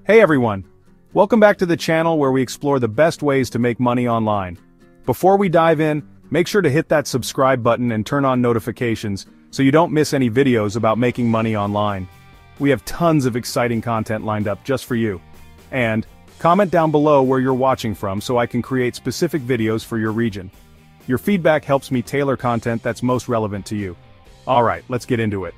Hey everyone! Welcome back to the channel where we explore the best ways to make money online. Before we dive in, make sure to hit that subscribe button and turn on notifications so you don't miss any videos about making money online. We have tons of exciting content lined up just for you. And, comment down below where you're watching from so I can create specific videos for your region. Your feedback helps me tailor content that's most relevant to you. Alright, let's get into it.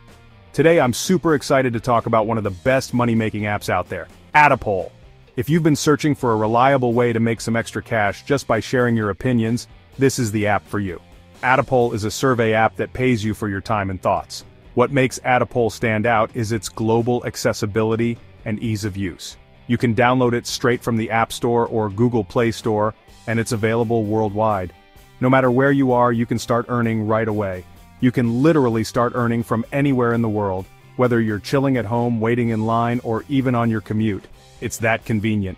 Today I'm super excited to talk about one of the best money-making apps out there, Atta Poll. If you've been searching for a reliable way to make some extra cash just by sharing your opinions, this is the app for you. Atta Poll is a survey app that pays you for your time and thoughts. What makes Atta Poll stand out is its global accessibility and ease of use. You can download it straight from the App Store or Google Play Store, and it's available worldwide. No matter where you are, you can start earning right away. You can literally start earning from anywhere in the world, whether you're chilling at home, waiting in line, or even on your commute. It's that convenient.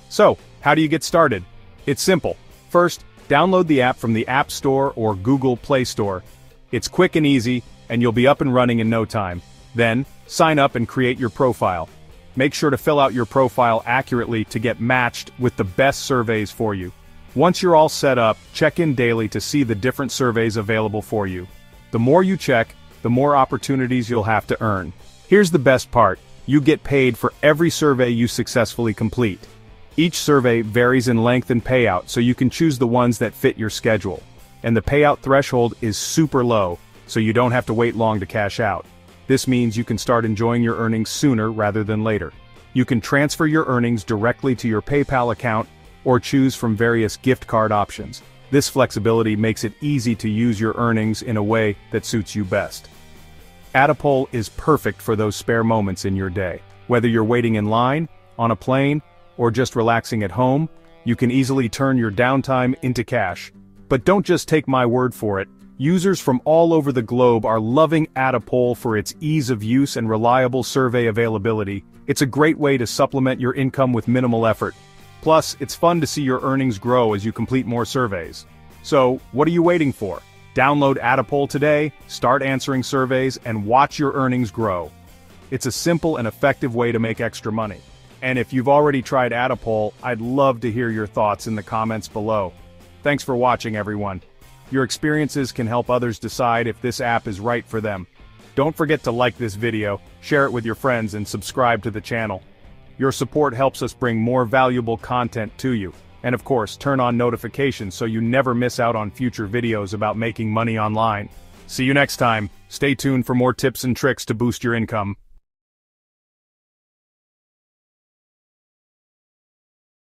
So, how do you get started? It's simple. First, download the app from the App Store or Google Play Store. It's quick and easy, and you'll be up and running in no time. Then, sign up and create your profile. Make sure to fill out your profile accurately to get matched with the best surveys for you. Once you're all set up, check in daily to see the different surveys available for you. The more you check, the more opportunities you'll have to earn. Here's the best part. You get paid for every survey you successfully complete. Each survey varies in length and payout, so you can choose the ones that fit your schedule. And the payout threshold is super low, so you don't have to wait long to cash out. This means you can start enjoying your earnings sooner rather than later. You can transfer your earnings directly to your PayPal account or choose from various gift card options. This flexibility makes it easy to use your earnings in a way that suits you best. Atta Poll is perfect for those spare moments in your day. Whether you're waiting in line, on a plane, or just relaxing at home, you can easily turn your downtime into cash. But don't just take my word for it. Users from all over the globe are loving Atta Poll for its ease of use and reliable survey availability. It's a great way to supplement your income with minimal effort. Plus, it's fun to see your earnings grow as you complete more surveys. So, what are you waiting for? Download Atta Poll today, start answering surveys, and watch your earnings grow. It's a simple and effective way to make extra money. And if you've already tried Atta Poll, I'd love to hear your thoughts in the comments below. Thanks for watching, everyone. Your experiences can help others decide if this app is right for them. Don't forget to like this video, share it with your friends, and subscribe to the channel. Your support helps us bring more valuable content to you. And of course, turn on notifications so you never miss out on future videos about making money online. See you next time. Stay tuned for more tips and tricks to boost your income.